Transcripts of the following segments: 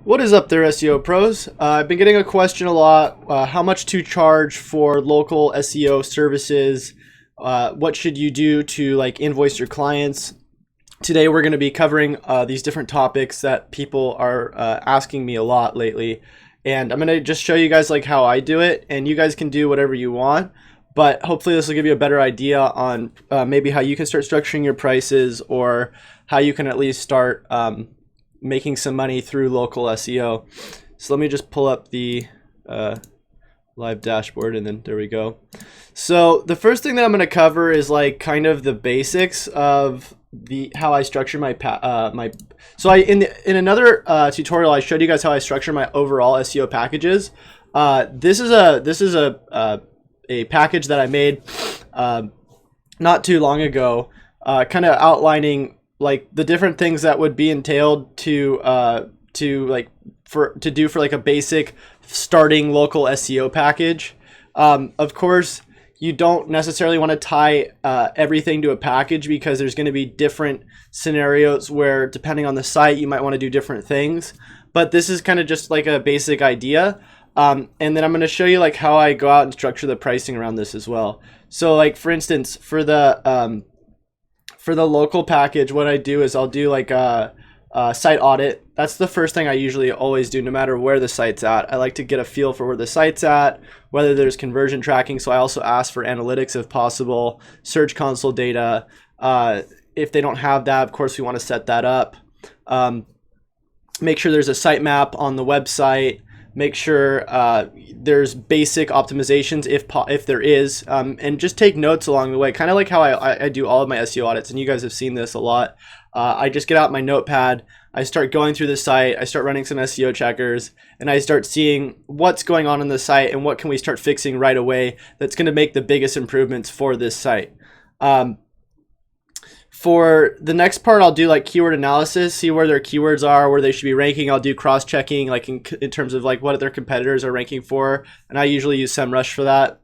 What is up there, SEO pros? I've been getting a question a lot. How much to charge for local SEO services? What should you do to invoice your clients? Today we're going to be covering these different topics that people are asking me a lot lately. And I'm going to just show you guys how I do it, and you guys can do whatever you want. But hopefully this will give you a better idea on maybe how you can start structuring your prices, or how you can at least start making some money through local SEO. So let me just pull up the live dashboard, and then there we go. So the first thing that I'm going to cover is kind of the basics of how I structure my So in another tutorial I showed you guys how I structure my overall SEO packages. This is a package that I made not too long ago, kind of outlining the different things that would be entailed to do for a basic starting local SEO package. Of course, you don't necessarily want to tie everything to a package, because there's going to be different scenarios where, depending on the site, you might want to do different things. But this is kind of just a basic idea. And then I'm going to show you how I go out and structure the pricing around this as well. So for instance, for the local package, what I do is I'll do a site audit. That's the first thing I usually always do, no matter where the site's at. I like to get a feel for where the site's at, whether there's conversion tracking. So I also ask for analytics if possible, Search Console data. If they don't have that, of course, we want to set that up. Make sure there's a sitemap on the website. Make sure there's basic optimizations if there is, and just take notes along the way, kind of like how I do all of my SEO audits, and you guys have seen this a lot. I just get out my notepad, I start going through the site, I start running some SEO checkers, and I start seeing what's going on the site and what can we start fixing right away that's going to make the biggest improvements for this site. For the next part, I'll do keyword analysis, see where their keywords are, where they should be ranking. I'll do cross-checking in terms of what their competitors are ranking for, and I usually use SEMrush for that.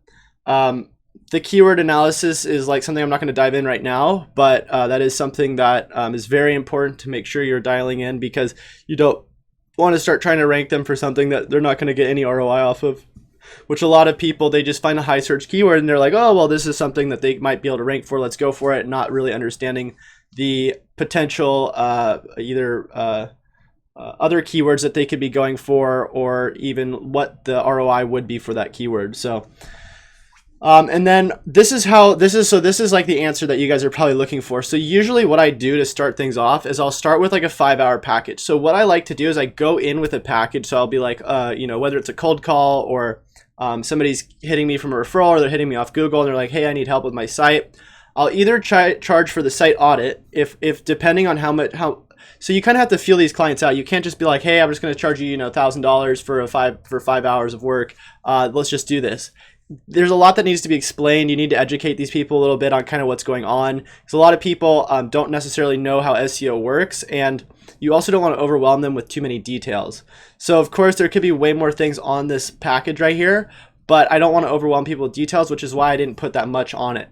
The keyword analysis is something I'm not going to dive in right now, but that is something that is very important to make sure you're dialing in, because you don't want to start trying to rank them for something that they're not going to get any ROI off of. Which a lot of people, they just find a high search keyword and they're like, oh, well, this is something that they might be able to rank for, let's go for it, not really understanding the potential either other keywords that they could be going for, or even what the ROI would be for that keyword. So and then this is the answer that you guys are probably looking for. So usually what I do to start things off is I'll start with a 5-hour package. So what I like to do is I go in with a package. So I'll be whether it's a cold call, or somebody's hitting me from a referral, or they're hitting me off Google and they're like, hey, I need help with my site. I'll either charge for the site audit, if depending on so you kind of have to feel these clients out. You can't just be like, hey, I'm just going to charge you $1,000 for 5 hours of work. Let's just do this. There's a lot that needs to be explained. You need to educate these people a little bit on kind of what's going on, because a lot of people don't necessarily know how SEO works, and you also don't want to overwhelm them with too many details. So of course there could be way more things on this package right here, but I don't want to overwhelm people with details, which is why I didn't put that much on it.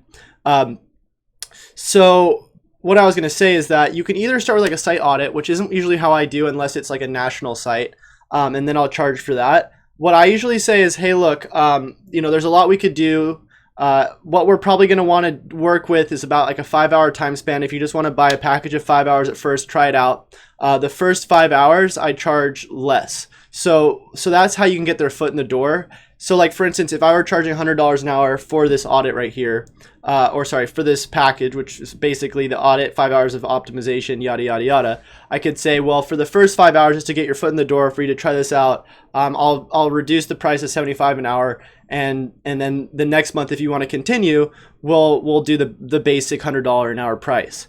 So what I was going to say is that you can either start with a site audit, which isn't usually how I do unless it's a national site, and then I'll charge for that. What I usually say is, hey, look, there's a lot we could do. What we're probably going to want to work with is about a 5-hour time span. If you just want to buy a package of 5 hours at first, try it out. The first 5 hours, I charge less. So that's how you can get their foot in the door. So for instance, if I were charging $100 an hour for this audit right here, for this package, which is basically the audit, 5 hours of optimization, yada, yada, yada, I could say, well, for the first 5 hours, just to get your foot in the door, for you to try this out, I'll reduce the price to $75 an hour. And then the next month, if you want to continue, we'll do the basic $100 an hour price.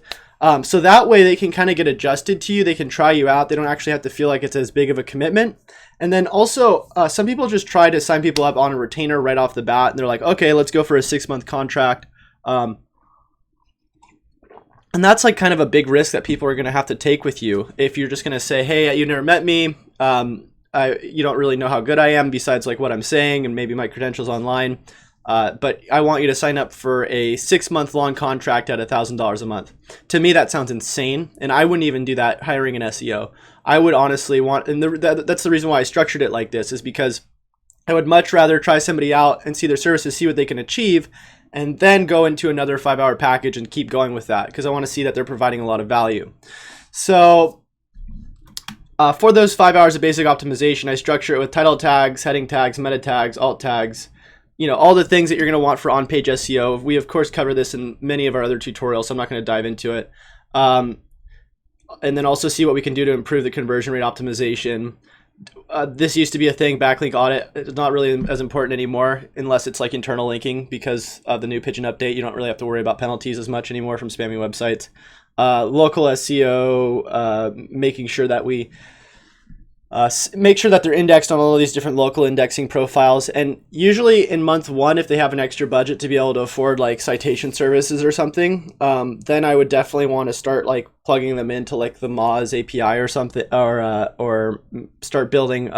So that way they can kind of get adjusted to you. They can try you out. They don't actually have to feel like it's as big of a commitment. And then also, some people just try to sign people up on a retainer right off the bat, and they're like, okay, let's go for a 6-month contract. And that's kind of a big risk that people are going to have to take with you. If you're just going to say, hey, you never met me, you don't really know how good I am besides what I'm saying and maybe my credentials online. but I want you to sign up for a 6-month long contract at $1,000 a month. To me, that sounds insane, and I wouldn't even do that hiring an SEO. I would honestly want, and that's the reason why I structured it like this, is because I would much rather try somebody out and see their services, see what they can achieve, and then go into another 5-hour package and keep going with that, because I want to see that they're providing a lot of value. So for those 5 hours of basic optimization, I structure it with title tags, heading tags, meta tags, alt tags, all the things that you're going to want for on-page SEO. We, of course, cover this in many of our other tutorials, so I'm not going to dive into it. And then also see what we can do to improve the conversion rate optimization. This used to be a thing, backlink audit. It's not really as important anymore unless it's like internal linking, because of the new Pigeon update. You don't really have to worry about penalties as much anymore from spamming websites. Local SEO, making sure that we make sure that they're indexed on all of these different local indexing profiles. And usually in month 1, if they have an extra budget to be able to afford like citation services or something, then I would definitely want to start like plugging them into like the Moz API or something, or start building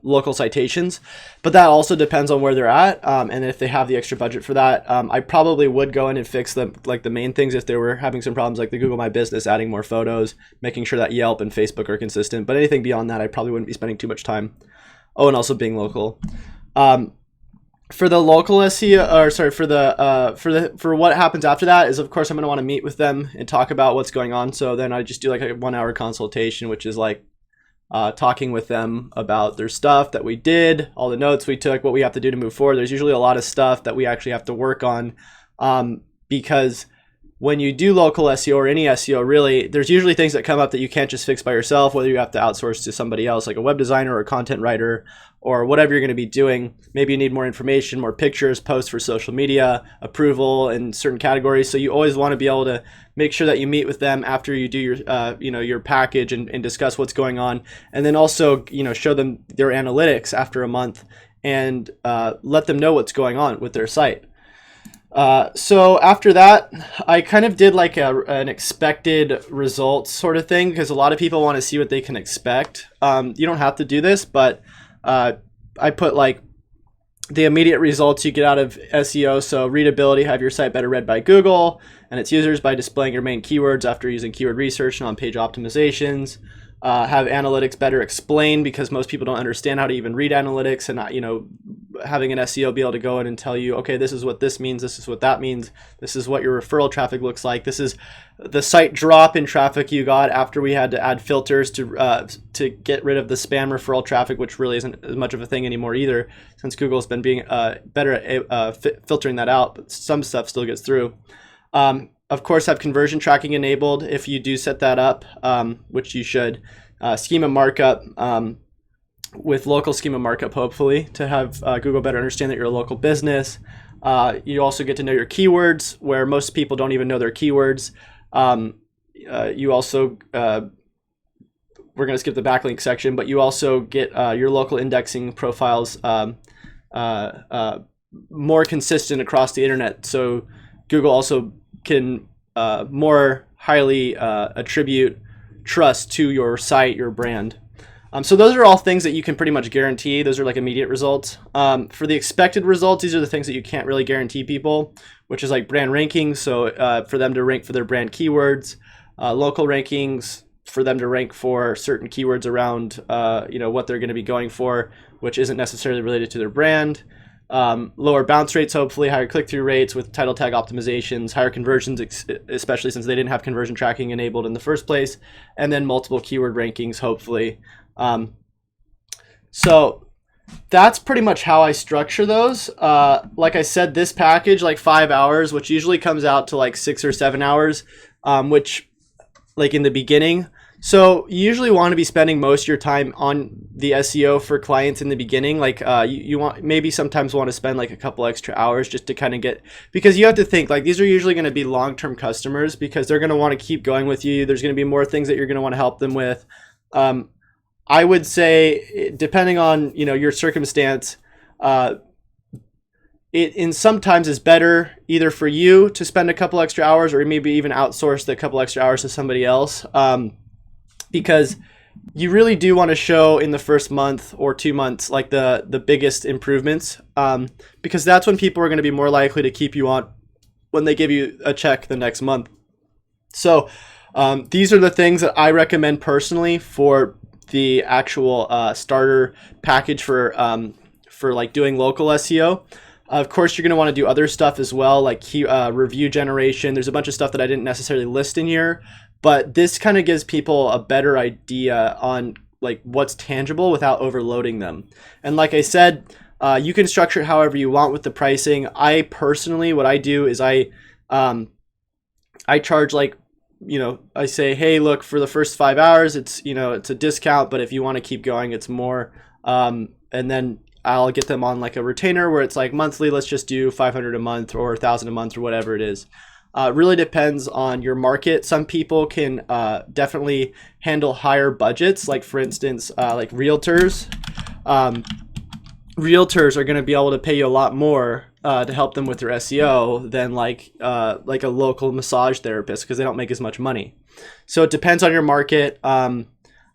local citations. But that also depends on where they're at, and if they have the extra budget for that. I probably would go in and fix the main things if they were having some problems, like the Google My Business, adding more photos, making sure that Yelp and Facebook are consistent. But anything beyond that, I probably wouldn't be spending too much time. Oh, and also being local. For the local SEO, or sorry, for what happens after that is, of course, I'm going to want to meet with them and talk about what's going on. So then I just do like a 1-hour consultation, which is like talking with them about their stuff that we did, all the notes we took, what we have to do to move forward. There's usually a lot of stuff that we actually have to work on, because when you do local SEO or any SEO, really, there's usually things that come up that you can't just fix by yourself, whether you have to outsource to somebody else, like a web designer or a content writer, or whatever you're going to be doing. Maybe you need more information, more pictures, posts for social media, approval in certain categories. So you always want to be able to make sure that you meet with them after you do your, your package and discuss what's going on. And then also, show them their analytics after a month and let them know what's going on with their site. So after that, I kind of did like an expected results sort of thing, because a lot of people want to see what they can expect. You don't have to do this, but I put like the immediate results you get out of SEO. So readability, have your site better read by Google and its users by displaying your main keywords after using keyword research and on-page optimizations. Have analytics better explained, because most people don't understand how to even read analytics, and having an SEO be able to go in and tell you, okay, this is what this means, this is what that means, this is what your referral traffic looks like, this is the site drop in traffic you got after we had to add filters to get rid of the spam referral traffic, which really isn't as much of a thing anymore either, since Google's been being better at filtering that out, but some stuff still gets through. Of course, have conversion tracking enabled if you do set that up, which you should. Schema markup, with local schema markup, hopefully, to have Google better understand that you're a local business. You also get to know your keywords, where most people don't even know their keywords. You also, we're going to skip the backlink section, but you also get your local indexing profiles more consistent across the internet. So Google also can more highly attribute trust to your site, your brand. So those are all things that you can pretty much guarantee. Those are like immediate results. For the expected results, these are the things that you can't really guarantee people, which is like brand rankings. So for them to rank for their brand keywords, local rankings for them to rank for certain keywords around what they're going to be going for, which isn't necessarily related to their brand. Lower bounce rates, hopefully, higher click-through rates with title tag optimizations, higher conversions, especially since they didn't have conversion tracking enabled in the first place, and then multiple keyword rankings, hopefully. So that's pretty much how I structure those. Like I said, this package, like 5 hours, which usually comes out to like 6 or 7 hours, which like in the beginning. So you usually want to be spending most of your time on the SEO for clients in the beginning. Like you want, maybe sometimes want to spend like a couple extra hours just to kind of get, because you have to think like these are usually going to be long-term customers, because they're going to want to keep going with you. There's going to be more things that you're going to want to help them with. I would say, depending on your circumstance, it in sometimes is better either for you to spend a couple extra hours, or maybe even outsource the couple extra hours to somebody else. Because you really do want to show in the first month or 2 months like the biggest improvements, because that's when people are going to be more likely to keep you on when they give you a check the next month. So these are the things that I recommend personally for the actual starter package for like doing local SEO. Of course, you're going to want to do other stuff as well, like review generation. There's a bunch of stuff that I didn't necessarily list in here, but this kind of gives people a better idea on like what's tangible without overloading them. And like I said, you can structure it however you want with the pricing. I personally, what I do is I charge like, I say, hey, look, for the first 5 hours, it's, it's a discount, but if you want to keep going, it's more. And then I'll get them on like a retainer where it's like monthly, let's just do 500 a month or 1,000 a month or whatever it is. Really depends on your market. Some people can definitely handle higher budgets. Like for instance, like realtors. Realtors are going to be able to pay you a lot more to help them with their SEO than like a local massage therapist, because they don't make as much money. So it depends on your market.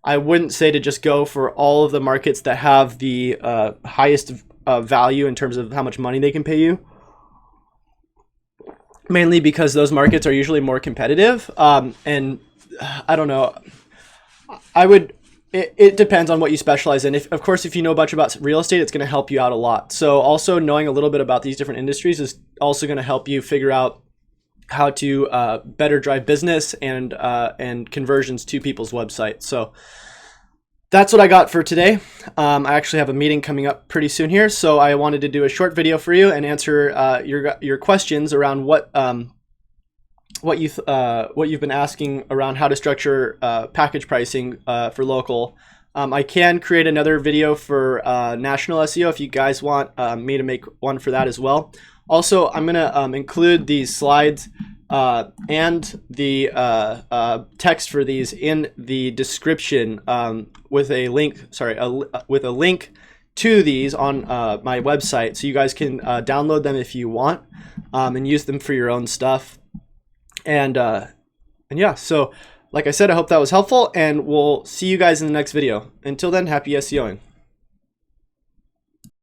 I wouldn't say to just go for all of the markets that have the highest value in terms of how much money they can pay you, mainly because those markets are usually more competitive. And I don't know, it depends on what you specialize in. Of course, if you know a bunch about real estate, it's going to help you out a lot. So also knowing a little bit about these different industries is also going to help you figure out how to better drive business and conversions to people's websites. So that's what I got for today. I actually have a meeting coming up pretty soon here, so I wanted to do a short video for you and answer your questions around what you've been asking around how to structure package pricing for local. I can create another video for national SEO if you guys want me to make one for that as well. Also, I'm going to include these slides and the text for these in the description with a link. With a link to these on my website, so you guys can download them if you want and use them for your own stuff. And yeah, so like I said, I hope that was helpful, and we'll see you guys in the next video. Until then, happy SEOing.